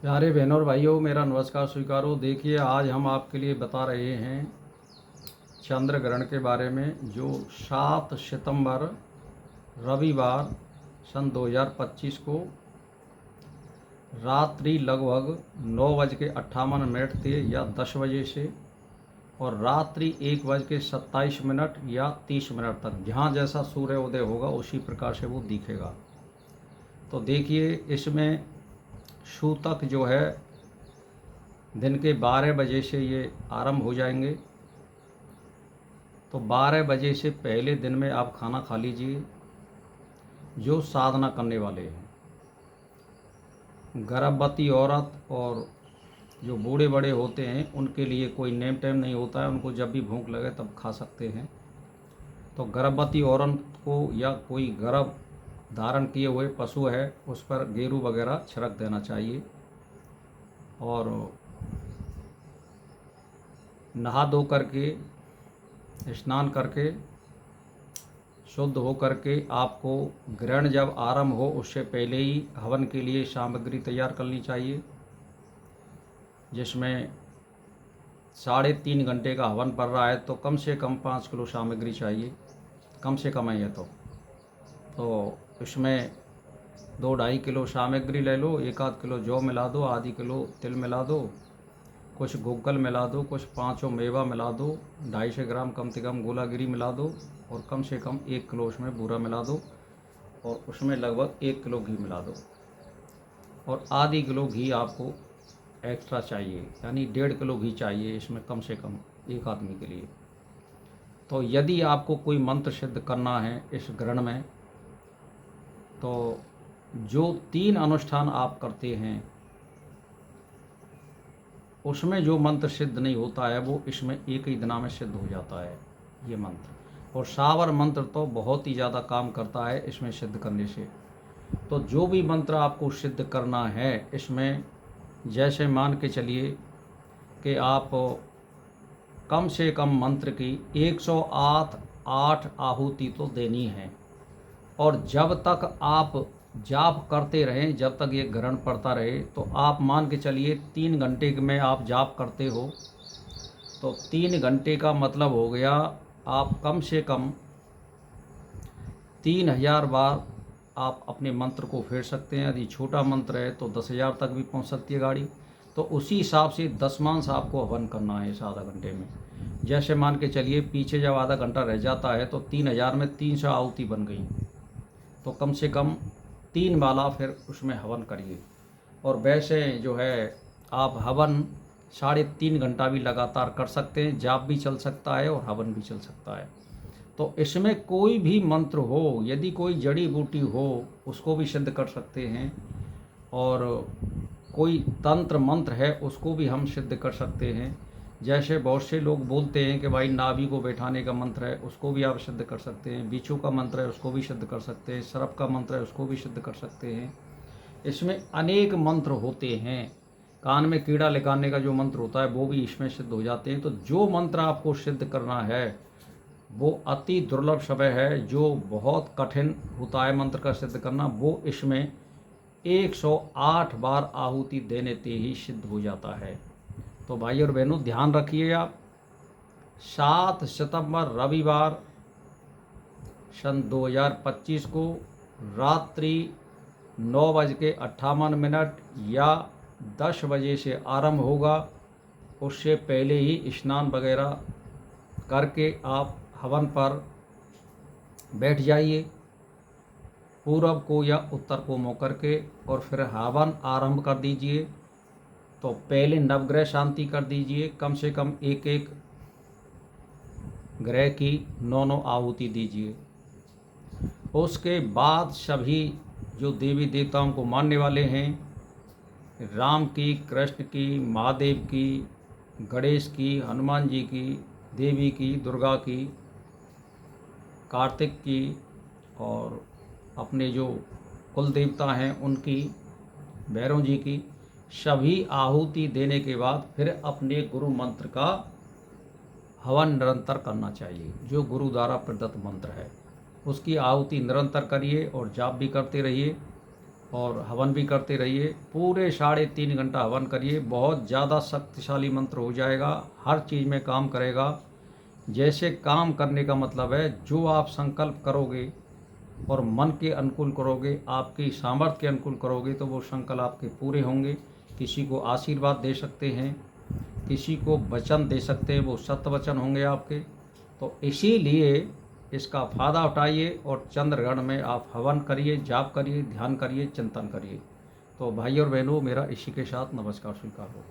प्यारे बहनों और भाइयों, मेरा नमस्कार स्वीकारो। देखिए, आज हम आपके लिए बता रहे हैं चंद्र ग्रहण के बारे में, जो 7 सितंबर रविवार सन 2025 को रात्रि लगभग 9:58 से या 10 बजे से और रात्रि 1:27 या 30 तक, जहाँ जैसा सूर्योदय होगा उसी प्रकार से वो दिखेगा। तो देखिए, इसमें सूतक जो है दिन के 12 बजे से ये आरंभ हो जाएंगे। तो 12 बजे से पहले दिन में आप खाना खा लीजिए। जो साधना करने वाले हैं, गर्भवती औरत और जो बूढ़े बड़े होते हैं, उनके लिए कोई नेम टेम नहीं होता है, उनको जब भी भूख लगे तब खा सकते हैं। तो गर्भवती औरत को या कोई गर्भ धारण किए हुए पशु है उस पर गेरू वगैरह छिड़क देना चाहिए। और नहा धो करके, स्नान करके, शुद्ध हो करके आपको ग्रहण जब आरंभ हो उससे पहले ही हवन के लिए सामग्री तैयार करनी चाहिए, जिसमें 3.5 घंटे का हवन पड़ रहा है तो कम से कम 5 किलो सामग्री चाहिए, कम से कम है। तो इसमें 2-2.5 किलो सामग्री ले लो, 1-आध किलो जौ मिला दो, आधी किलो तिल मिला दो, कुछ गुग्गल मिला दो, कुछ 5 मेवा मिला दो, 250 ग्राम कम से कम गोलागिरी मिला दो और कम से कम 1 किलो उसमें बूरा मिला दो और उसमें लगभग 1 किलो घी मिला दो और आधी किलो घी आपको एक्स्ट्रा चाहिए, यानी 1.5 किलो घी चाहिए इसमें कम से कम एक आदमी के लिए। तो यदि आपको कोई मंत्र सिद्ध करना है इस ग्रहण में, तो जो 3 अनुष्ठान आप करते हैं उसमें जो मंत्र सिद्ध नहीं होता है वो इसमें एक ही दिना में सिद्ध हो जाता है ये मंत्र। और सावर मंत्र तो बहुत ही ज़्यादा काम करता है इसमें सिद्ध करने से। तो जो भी मंत्र आपको सिद्ध करना है इसमें, जैसे मान के चलिए कि आप कम से कम मंत्र की 108 आहुति तो देनी है। और जब तक आप जाप करते रहें, जब तक ये ग्रहण पड़ता रहे, तो आप मान के चलिए 3 घंटे में आप जाप करते हो तो 3 घंटे का मतलब हो गया आप कम से कम 3000 बार आप अपने मंत्र को फेर सकते हैं। यदि छोटा मंत्र है तो 10,000 तक भी पहुंच सकती है गाड़ी। तो उसी हिसाब से 10 मांस आपको हवन करना है इस आधा घंटे में। जैसे मान के चलिए पीछे जब आधा घंटा रह जाता है तो 3000 में 300 आहुति बन गई, तो कम से कम 3 माला फिर उसमें हवन करिए। और वैसे जो है आप हवन 3.5 घंटा भी लगातार कर सकते हैं, जाप भी चल सकता है और हवन भी चल सकता है। तो इसमें कोई भी मंत्र हो, यदि कोई जड़ी बूटी हो उसको भी सिद्ध कर सकते हैं, और कोई तंत्र मंत्र है उसको भी हम सिद्ध कर सकते हैं। जैसे बहुत से लोग बोलते हैं कि भाई नाभि को बैठाने का मंत्र है, उसको भी आप सिद्ध कर सकते हैं। बिच्छू का मंत्र है उसको भी सिद्ध कर सकते हैं। सर्प का मंत्र है उसको भी सिद्ध कर सकते हैं। इसमें अनेक मंत्र होते हैं। कान में कीड़ा लगाने का जो मंत्र होता है वो भी इसमें सिद्ध हो जाते हैं। तो जो मंत्र आपको सिद्ध करना है वो अति दुर्लभ समय है, जो बहुत कठिन होता है मंत्र का सिद्ध करना, वो इसमें 108 बार आहुति देने से ही सिद्ध हो जाता है। तो भाई और बहनों, ध्यान रखिए आप 7 सितंबर रविवार सन 2025 को रात्रि 9:58 या 10 बजे से आरंभ होगा। उससे पहले ही स्नान वगैरह करके आप हवन पर बैठ जाइए, पूरब को या उत्तर को मुँह करके, और फिर हवन आरंभ कर दीजिए। तो पहले नवग्रह शांति कर दीजिए, कम से कम एक एक ग्रह की 9 आहुति दीजिए। उसके बाद सभी जो देवी देवताओं को मानने वाले हैं, राम की, कृष्ण की, महादेव की, गणेश की, हनुमान जी की, देवी की, दुर्गा की, कार्तिक की, और अपने जो कुल देवता हैं उनकी, भैरव जी की, सभी आहुति देने के बाद फिर अपने गुरु मंत्र का हवन निरंतर करना चाहिए। जो गुरु द्वारा प्रदत्त मंत्र है उसकी आहुति निरंतर करिए और जाप भी करते रहिए। और हवन भी करते रहिए। पूरे 3.5 घंटा हवन करिए, बहुत ज़्यादा शक्तिशाली मंत्र हो जाएगा, हर चीज़ में काम करेगा। जैसे काम करने का मतलब है, जो आप संकल्प करोगे और मन के अनुकूल करोगे, आपकी सामर्थ्य के अनुकूल करोगे, तो वो संकल्प आपके पूरे होंगे। किसी को आशीर्वाद दे सकते हैं, किसी को वचन दे सकते हैं, वो सत्य वचन होंगे आपके। तो इसीलिए इसका फ़ायदा उठाइए और चंद्रग्रहण में आप हवन करिए, जाप करिए, ध्यान करिए, चिंतन करिए। तो भाई और बहनों, मेरा इसी के साथ नमस्कार स्वीकार हो।